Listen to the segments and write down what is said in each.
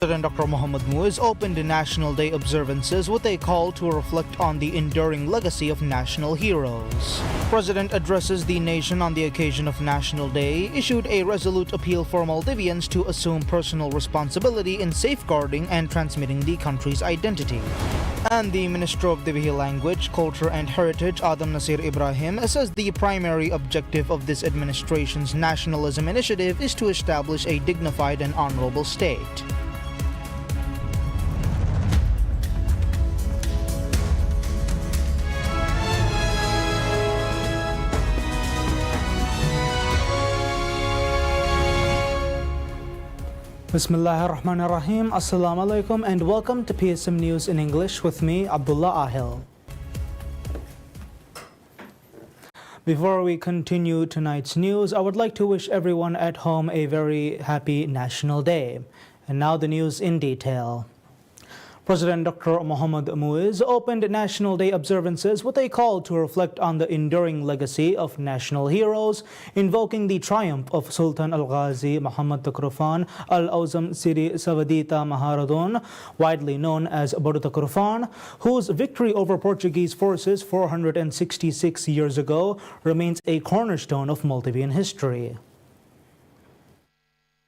President Dr. Mohammad Muiz opened the National Day observances with a call to reflect on the enduring legacy of national heroes. President addresses the nation on the occasion of National Day, issued a resolute appeal for Maldivians to assume personal responsibility in safeguarding and transmitting the country's identity. And the Minister of Divihi Language, Culture and Heritage, Adam Nasir Ibrahim, says the primary objective of this administration's nationalism initiative is to establish a dignified and honorable state. Bismillahirrahmanirrahim. Assalamu alaikum and welcome to PSM News in English with me, Abdullah Ahil. Before we continue tonight's news, I would like to wish everyone at home a very happy National Day. And now the news in detail. President Dr. Mohammad Muiz opened National Day observances with a call to reflect on the enduring legacy of national heroes, invoking the triumph of Sultan Al-Ghazi Muhammad Takrufan Al-Awzam Siri Sawadita Maharadun, widely known as Baru Takrufan, whose victory over Portuguese forces 466 years ago remains a cornerstone of Maldivian history.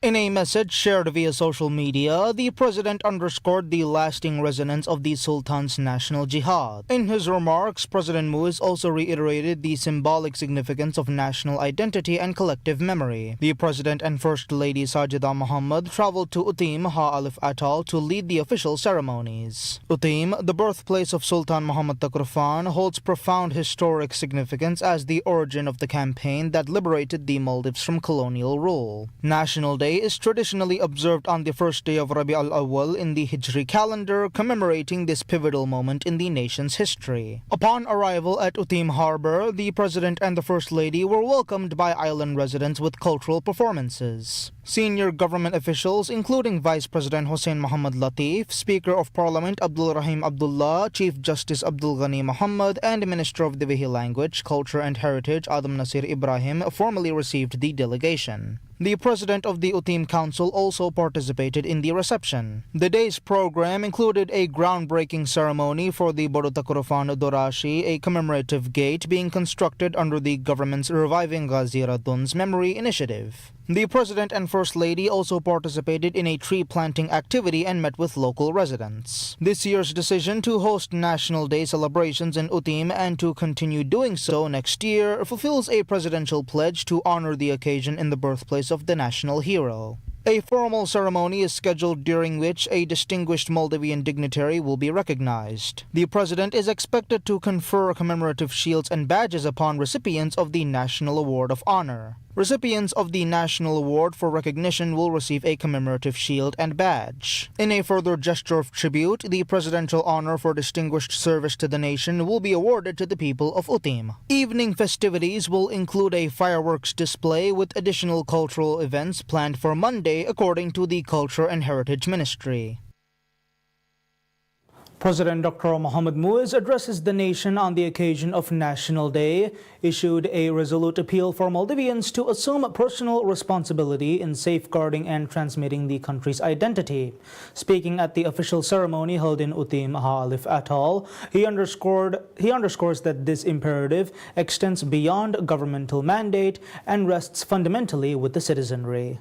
In a message shared via social media, the president underscored the lasting resonance of the Sultan's national jihad. In his remarks, President Muiz also reiterated the symbolic significance of national identity and collective memory. The president and First Lady Sajida Muhammad traveled to Utim, Ha Alif Atoll to lead the official ceremonies. Utim, the birthplace of Sultan Muhammad Takrufan, holds profound historic significance as the origin of the campaign that liberated the Maldives from colonial rule. National Day is traditionally observed on the first day of Rabi al-Awwal in the Hijri calendar, commemorating this pivotal moment in the nation's history. Upon arrival at Utim Harbor, the President and the First Lady were welcomed by island residents with cultural performances. Senior government officials, including Vice President Hossein Muhammad Latif, Speaker of Parliament Abdul Rahim Abdullah, Chief Justice Abdul Ghani Muhammad, and Minister of Divihi Language, Culture and Heritage Adam Nasir Ibrahim formally received the delegation. The president of the Utim Council also participated in the reception. The day's program included a groundbreaking ceremony for the Baru Takrufan Dorashi, a commemorative gate being constructed under the government's Reviving Ghazi Radun's Memory Initiative. The President and First Lady also participated in a tree planting activity and met with local residents. This year's decision to host National Day celebrations in Utim and to continue doing so next year fulfills a presidential pledge to honor the occasion in the birthplace of the national hero. A formal ceremony is scheduled during which a distinguished Maldivian dignitary will be recognized. The president is expected to confer commemorative shields and badges upon recipients of the National Award of Honor. Recipients of the National Award for Recognition will receive a commemorative shield and badge. In a further gesture of tribute, the Presidential Honor for Distinguished Service to the Nation will be awarded to the people of Utim. Evening festivities will include a fireworks display with additional cultural events planned for Monday, according to the Culture and Heritage Ministry. President Dr. Mohammad Muiz addresses the nation on the occasion of National Day, issued a resolute appeal for Maldivians to assume personal responsibility in safeguarding and transmitting the country's identity. Speaking at the official ceremony held in Utim Ha Alif Atoll, he underscores that this imperative extends beyond governmental mandate and rests fundamentally with the citizenry.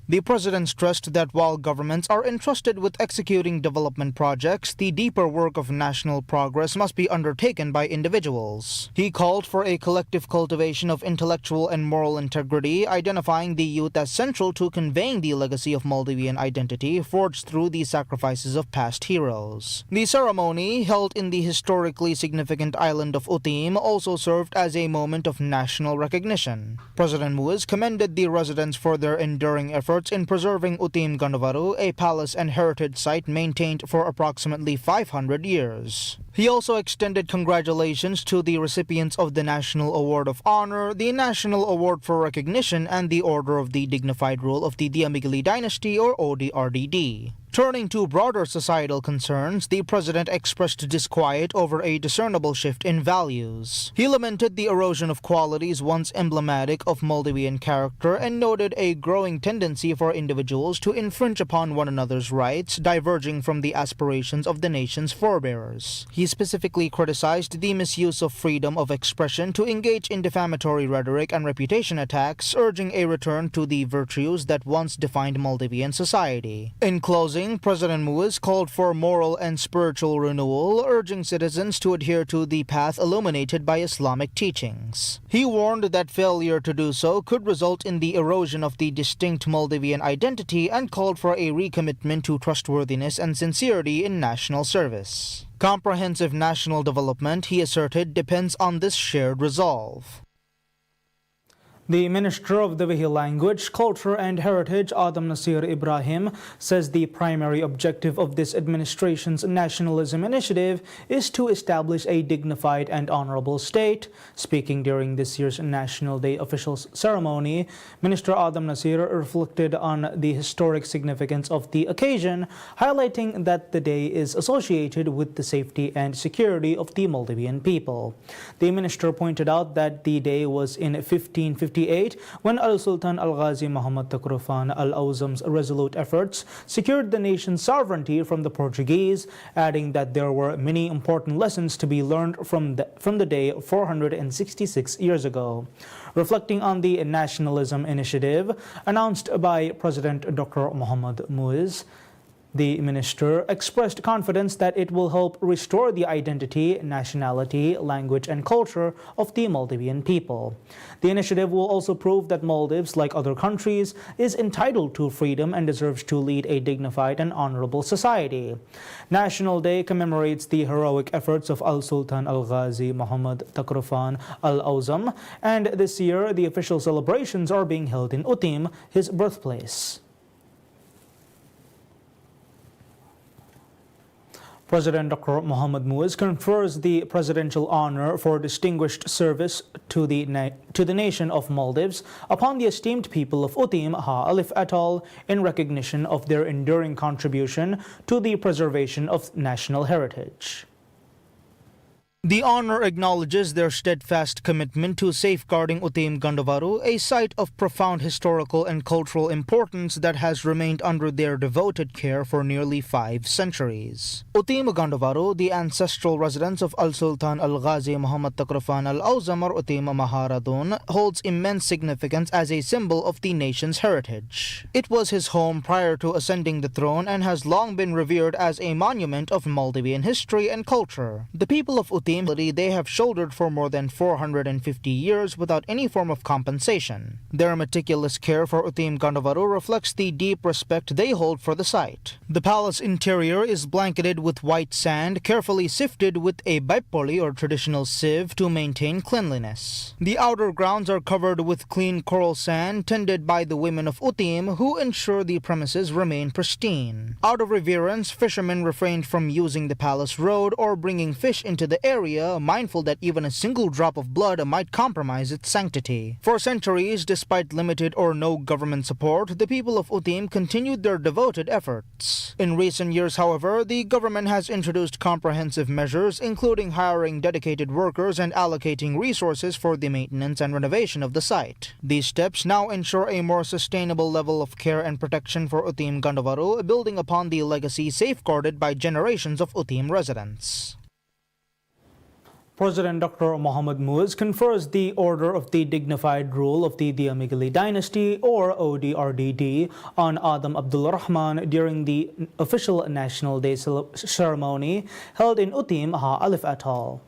The president stressed that while governments are entrusted with executing development projects, the deeper work of national progress must be undertaken by individuals. He called for a collective cultivation of intellectual and moral integrity, identifying the youth as central to conveying the legacy of Maldivian identity forged through the sacrifices of past heroes. The ceremony, held in the historically significant island of Utim, also served as a moment of national recognition. President Muiz commended the residents for their enduring efforts in preserving Utim Gandavaru, a palace and heritage site maintained for approximately 500 years. He also extended congratulations to the recipients of the National Award of Honor, the National Award for Recognition, and the Order of the Dignified Rule of the Diamigili Dynasty, or ODRDD. Turning to broader societal concerns, the president expressed disquiet over a discernible shift in values. He lamented the erosion of qualities once emblematic of Maldivian character and noted a growing tendency for individuals to infringe upon one another's rights, diverging from the aspirations of the nation's forebears. He specifically criticized the misuse of freedom of expression to engage in defamatory rhetoric and reputation attacks, urging a return to the virtues that once defined Maldivian society. In closing, President Muiz called for moral and spiritual renewal, urging citizens to adhere to the path illuminated by Islamic teachings. He warned that failure to do so could result in the erosion of the distinct Maldivian identity and called for a recommitment to trustworthiness and sincerity in national service. Comprehensive national development, he asserted, depends on this shared resolve. The Minister of the Vehi Language, Culture and Heritage, Adam Nasir Ibrahim, says the primary objective of this administration's nationalism initiative is to establish a dignified and honorable state. Speaking during this year's National Day official ceremony, Minister Adam Nasir reflected on the historic significance of the occasion, highlighting that the day is associated with the safety and security of the Maldivian people. The minister pointed out that the day was in 1558 when Al-Sultan Al-Ghazi Muhammad Takrufan Al-Awzam's resolute efforts secured the nation's sovereignty from the Portuguese, adding that there were many important lessons to be learned from the day 466 years ago. Reflecting on the nationalism initiative announced by President Dr. Mohamed Muiz, the minister expressed confidence that it will help restore the identity, nationality, language, and culture of the Maldivian people. The initiative will also prove that Maldives, like other countries, is entitled to freedom and deserves to lead a dignified and honorable society. National Day commemorates the heroic efforts of Al-Sultan Al-Ghazi Muhammad Takrufan Al-Awzam, and this year the official celebrations are being held in Utim, his birthplace. President Dr. Mohamed Muiz confers the presidential honor for distinguished service to the nation of Maldives upon the esteemed people of Utim Ha Alif Atoll in recognition of their enduring contribution to the preservation of national heritage. The honor acknowledges their steadfast commitment to safeguarding Utim Gandavaru, a site of profound historical and cultural importance that has remained under their devoted care for nearly 5 centuries. Utim Gandavaru, the ancestral residence of Al-Sultan Al-Ghazi Muhammad Takrufan Al-Awzam or Utim Maharadun, holds immense significance as a symbol of the nation's heritage. It was his home prior to ascending the throne and has long been revered as a monument of Maldivian history and culture. The people of Utim they have shouldered for more than 450 years without any form of compensation. Their meticulous care for Utim Gandavaru reflects the deep respect they hold for the site. The palace interior is blanketed with white sand, carefully sifted with a baipoli or traditional sieve to maintain cleanliness. The outer grounds are covered with clean coral sand tended by the women of Utim, who ensure the premises remain pristine. Out of reverence, fishermen refrained from using the palace road or bringing fish into the area, mindful that even a single drop of blood might compromise its sanctity. For centuries, despite limited or no government support, the people of Utim continued their devoted efforts. In recent years, however, the government has introduced comprehensive measures, including hiring dedicated workers and allocating resources for the maintenance and renovation of the site. These steps now ensure a more sustainable level of care and protection for Utim Gandavaru, building upon the legacy safeguarded by generations of Utim residents. President Dr. Mohamed Muiz confers the Order of the Dignified Rule of the Diamigili Dynasty, or ODRDD, on Adam Abdul Rahman during the official National Day ceremony held in Utim Ha Alif Atoll.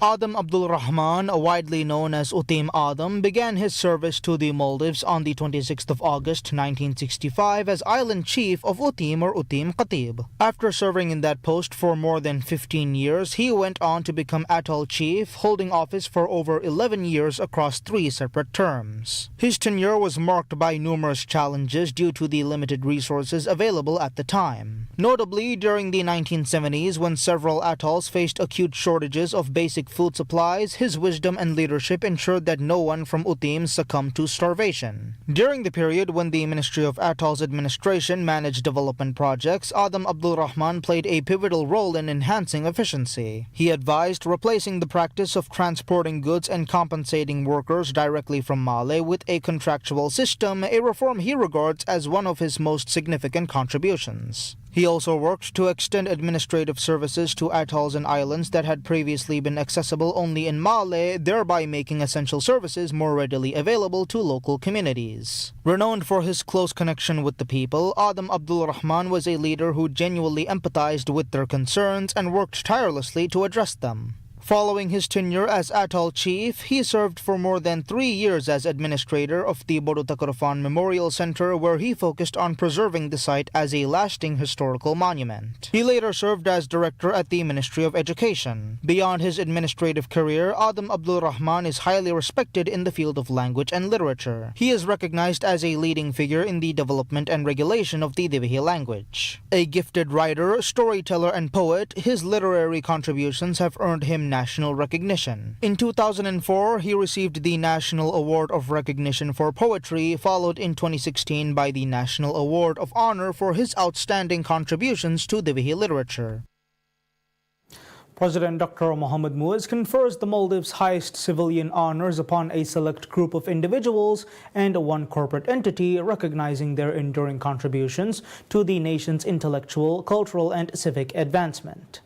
Adam Abdul Rahman, widely known as Utim Adam, began his service to the Maldives on the 26th of August 1965 as island chief of Utim or Utim Khatib. After serving in that post for more than 15 years, he went on to become atoll chief, holding office for over 11 years across 3 separate terms. His tenure was marked by numerous challenges due to the limited resources available at the time. Notably, during the 1970s, when several atolls faced acute shortages of basic basic food supplies, his wisdom and leadership ensured that no one from Utim succumbed to starvation. During the period when the Ministry of Atoll's administration managed development projects, Adam Abdul Rahman played a pivotal role in enhancing efficiency. He advised replacing the practice of transporting goods and compensating workers directly from Male with a contractual system, a reform he regards as one of his most significant contributions. He also worked to extend administrative services to atolls and islands that had previously been accessible only in Male, thereby making essential services more readily available to local communities. Renowned for his close connection with the people, Adam Abdul Rahman was a leader who genuinely empathized with their concerns and worked tirelessly to address them. Following his tenure as Atoll Chief, he served for more than 3 years as administrator of the Bodotakorofan Memorial Center, where he focused on preserving the site as a lasting historical monument. He later served as director at the Ministry of Education. Beyond his administrative career, Adam Abdul Rahman is highly respected in the field of language and literature. He is recognized as a leading figure in the development and regulation of the Divihi language. A gifted writer, storyteller, and poet, his literary contributions have earned him national recognition. In 2004, he received the National Award of Recognition for Poetry, followed in 2016 by the National Award of Honor for his outstanding contributions to Divihi literature. President Dr. Mohamed Muiz confers the Maldives' highest civilian honors upon a select group of individuals and one corporate entity, recognizing their enduring contributions to the nation's intellectual, cultural, and civic advancement.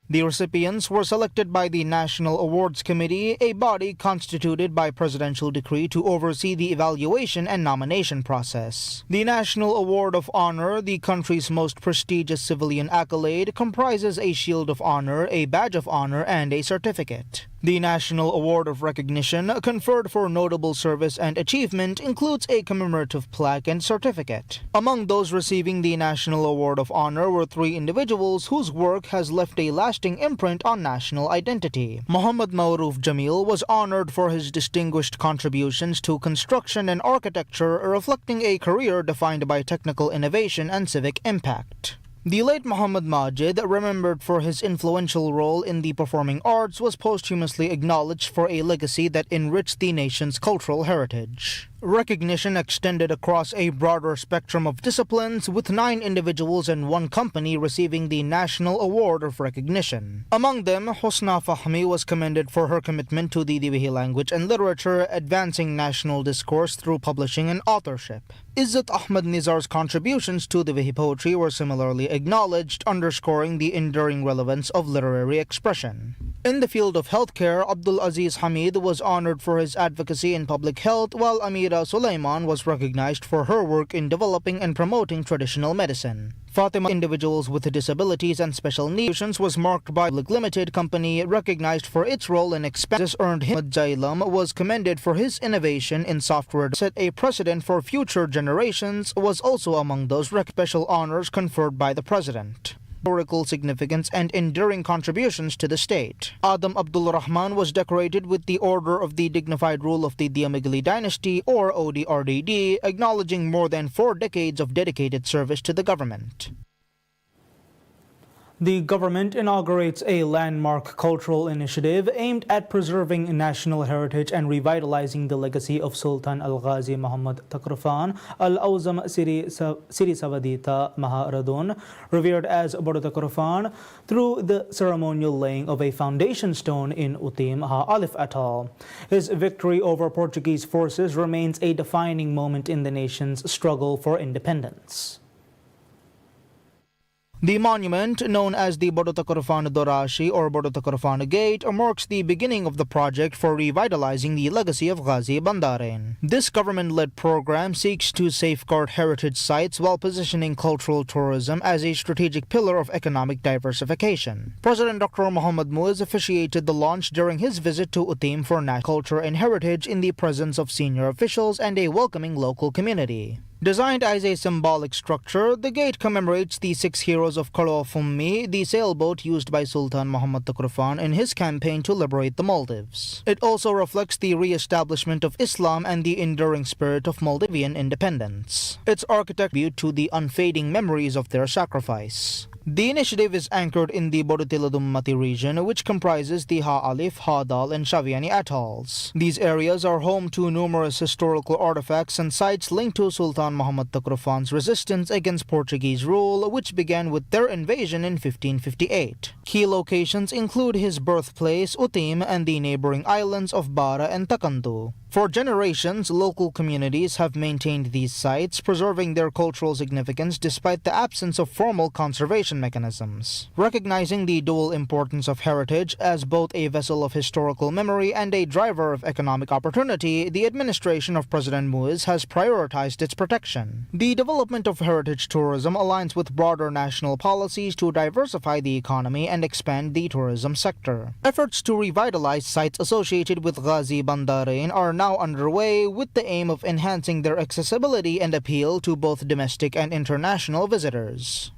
The recipients were selected by the National Awards Committee, a body constituted by presidential decree to oversee the evaluation and nomination process. The National Award of Honor, the country's most prestigious civilian accolade, comprises a Shield of Honor, a Badge of Honor, and a certificate. The National Award of Recognition, conferred for notable service and achievement, includes a commemorative plaque and certificate. Among those receiving the National Award of Honor were 3 individuals whose work has left a lasting imprint on national identity. Muhammad Mauroof Jamil was honored for his distinguished contributions to construction and architecture, reflecting a career defined by technical innovation and civic impact. The late Muhammad Majid, remembered for his influential role in the performing arts, was posthumously acknowledged for a legacy that enriched the nation's cultural heritage. Recognition extended across a broader spectrum of disciplines, with 9 individuals and 1 company receiving the National Award of Recognition. Among them, Husna Fahmi was commended for her commitment to the Divihi language and literature, advancing national discourse through publishing and authorship. Izzat Ahmad Nizar's contributions to Divihi poetry were similarly acknowledged, underscoring the enduring relevance of literary expression. In the field of healthcare, Abdul Aziz Hamid was honored for his advocacy in public health, while Amira Sulaiman was recognized for her work in developing and promoting traditional medicine. Fatima Individuals with Disabilities and Special Needs was marked by Public Limited Company, recognized for its role in expenses earned. Himad Jailam was commended for his innovation in software, set a precedent for future generations, was also among those special honors conferred by the President. Historical significance and enduring contributions to the state. Adam Abdul Rahman was decorated with the Order of the Dignified Rule of the Diamigli Dynasty, or ODRDD, acknowledging more than 4 decades of dedicated service to the government. The government inaugurates a landmark cultural initiative aimed at preserving national heritage and revitalizing the legacy of Sultan Al-Ghazi Muhammad Takrofan Al-Awzam Siri Savadita Maha Radun, revered as Bodotakorofan, through the ceremonial laying of a foundation stone in Utim Ha Alif Atoll. His victory over Portuguese forces remains a defining moment in the nation's struggle for independence. The monument, known as the Bodotakorofan Dorashi or Bodotakorofan Gate, marks the beginning of the project for revitalizing the legacy of Ghazi Bandaren. This government-led program seeks to safeguard heritage sites while positioning cultural tourism as a strategic pillar of economic diversification. President Dr. Mohamed Muiz officiated the launch during his visit to Utim for national culture and heritage in the presence of senior officials and a welcoming local community. Designed as a symbolic structure, the gate commemorates the 6 heroes of Karo Fummi, the sailboat used by Sultan Muhammad Takrofan in his campaign to liberate the Maldives. It also reflects the re-establishment of Islam and the enduring spirit of Maldivian independence. Its architecture tribute to the unfading memories of their sacrifice. The initiative is anchored in the Borutiladum-Mati region, which comprises the Ha-Alif, Ha-Dal, and Shaviani atolls. These areas are home to numerous historical artifacts and sites linked to Sultan Muhammad Takruffan's resistance against Portuguese rule, which began with their invasion in 1558. Key locations include his birthplace, Utim, and the neighboring islands of Bara and Takandu. For generations, local communities have maintained these sites, preserving their cultural significance despite the absence of formal conservation mechanisms. Recognizing the dual importance of heritage as both a vessel of historical memory and a driver of economic opportunity, the administration of President Muiz has prioritized its protection. The development of heritage tourism aligns with broader national policies to diversify the economy and expand the tourism sector. Efforts to revitalize sites associated with Ghazi Bandarain are now underway with the aim of enhancing their accessibility and appeal to both domestic and international visitors.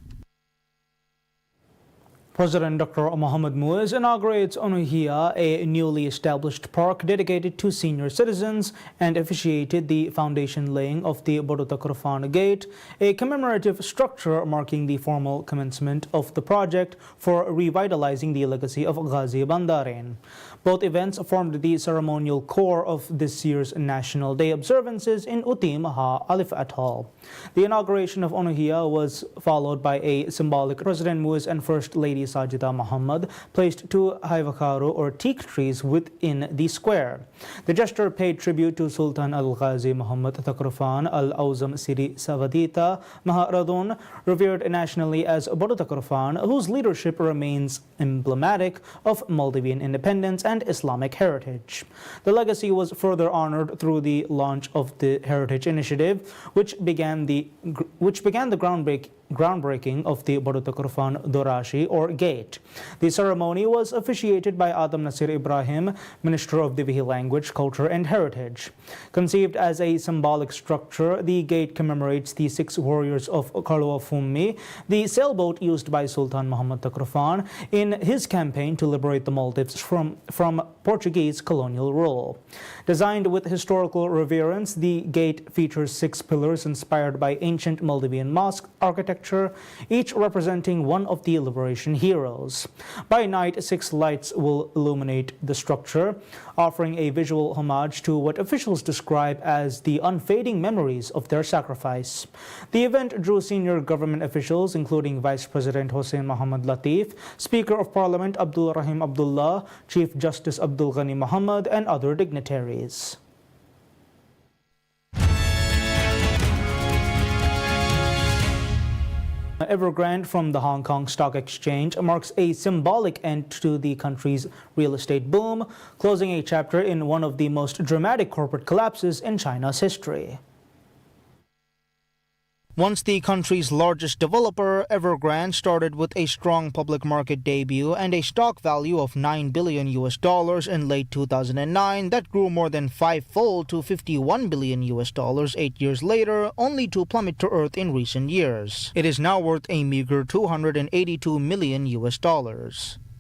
President Dr. Mohamed Muiz inaugurates Onuhia, a newly established park dedicated to senior citizens, and officiated the foundation laying of the Bodo Takrufan Gate, a commemorative structure marking the formal commencement of the project for revitalizing the legacy of Ghazi Bandarain. Both events formed the ceremonial core of this year's National Day observances in Utim Ha-Alif Atoll. The inauguration of Onuhia was followed by a symbolic President Muiz and First Lady Sajida Muhammad placed two haivakaru or teak trees within the square. The gesture paid tribute to Sultan Al-Ghazi Muhammad Takrufan Al-Awzam Siri Savadita Maharadun, revered nationally as Bodo Takrufan, whose leadership remains emblematic of Maldivian independence and Islamic heritage. The legacy was further honored through the launch of the Heritage Initiative, which began the groundbreaking of the Bodo Takrufan Dorashi or Gate. The ceremony was officiated by Adam Nasir Ibrahim, Minister of Divihi Language, Culture and Heritage. Conceived as a symbolic structure, the gate commemorates the 6 warriors of Kalua Fummi, the sailboat used by Sultan Muhammad Takrufan in his campaign to liberate the Maldives from Portuguese colonial rule. Designed with historical reverence, the gate features 6 pillars inspired by ancient Maldivian mosque architecture, each representing one of the liberation heroes. By night, 6 lights will illuminate the structure, offering a visual homage to what officials describe as the unfading memories of their sacrifice. The event drew senior government officials, including Vice President Hossein Mohammad Latif, Speaker of Parliament Abdul Rahim Abdullah, Chief Justice Abdul Ghani Muhammad, and other dignitaries. Evergrande from the Hong Kong Stock Exchange marks a symbolic end to the country's real estate boom, closing a chapter in one of the most dramatic corporate collapses in China's history. Once the country's largest developer, Evergrande started with a strong public market debut and a stock value of $9 billion in late 2009 that grew more than 5-fold to $51 billion 8 years later, only to plummet to earth in recent years. It is now worth a meager $282 million.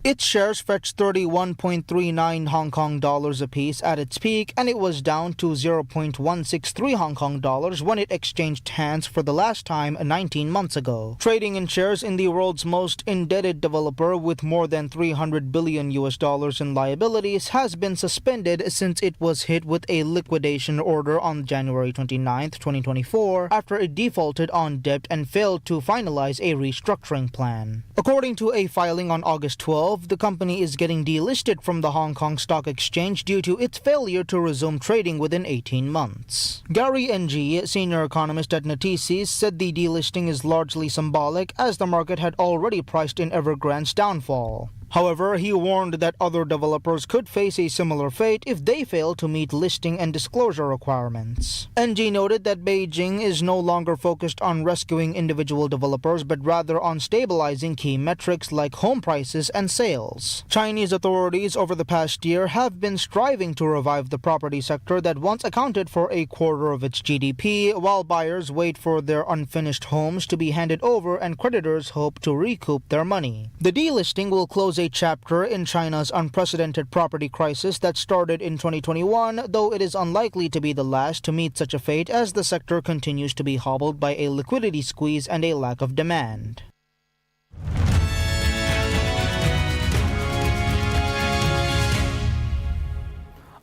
Its shares fetched 31.39 Hong Kong dollars apiece at its peak, and it was down to 0.163 Hong Kong dollars when it exchanged hands for the last time 19 months ago. Trading in shares in the world's most indebted developer with more than $300 billion in liabilities has been suspended since it was hit with a liquidation order on January 29, 2024, after it defaulted on debt and failed to finalize a restructuring plan. According to a filing on August 12, the company is getting delisted from the Hong Kong Stock Exchange due to its failure to resume trading within 18 months. Gary Ng, senior economist at Natixis, said the delisting is largely symbolic as the market had already priced in Evergrande's downfall. However, he warned that other developers could face a similar fate if they fail to meet listing and disclosure requirements. NG noted that Beijing is no longer focused on rescuing individual developers but rather on stabilizing key metrics like home prices and sales. Chinese authorities over the past year have been striving to revive the property sector that once accounted for a quarter of its GDP, while buyers wait for their unfinished homes to be handed over and creditors hope to recoup their money. The delisting will close a chapter in China's unprecedented property crisis that started in 2021, though it is unlikely to be the last to meet such a fate as the sector continues to be hobbled by a liquidity squeeze and a lack of demand.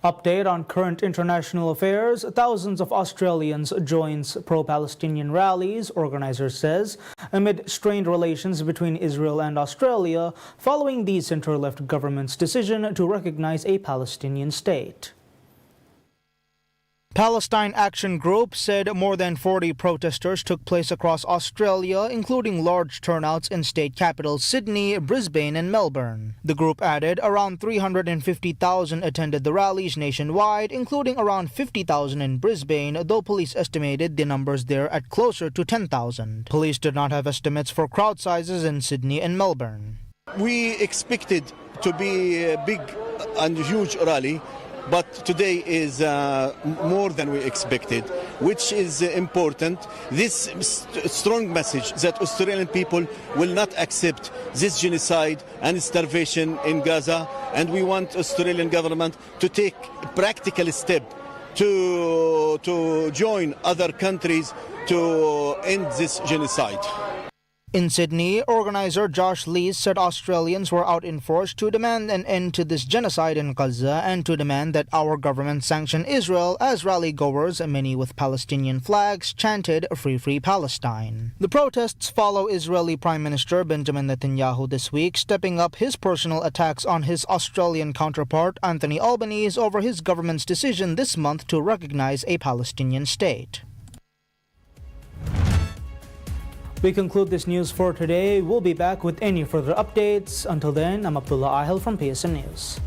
Update on current international affairs. Thousands of Australians joins pro-Palestinian rallies, organizer says, amid strained relations between Israel and Australia following the center-left government's decision to recognize a Palestinian state. Palestine Action Group said more than 40 protesters took place across Australia, including large turnouts in state capitals Sydney, Brisbane and Melbourne. The group added around 350,000 attended the rallies nationwide, including around 50,000 in Brisbane, though police estimated the numbers there at closer to 10,000. Police did not have estimates for crowd sizes in Sydney and Melbourne. We expected to be a big and huge rally, but today is more than we expected, which is important. This strong message that Australian people will not accept this genocide and starvation in Gaza, and we want Australian government to take practical step to join other countries to end this genocide. In Sydney, organizer Josh Lees said Australians were out in force to demand an end to this genocide in Gaza and to demand that our government sanction Israel, as rally-goers, many with Palestinian flags, chanted "Free, Free Palestine." The protests follow Israeli Prime Minister Benjamin Netanyahu this week stepping up his personal attacks on his Australian counterpart Anthony Albanese over his government's decision this month to recognize a Palestinian state. We conclude this news for today. We'll be back with any further updates. Until then, I'm Abdullah Ahel from PSN News.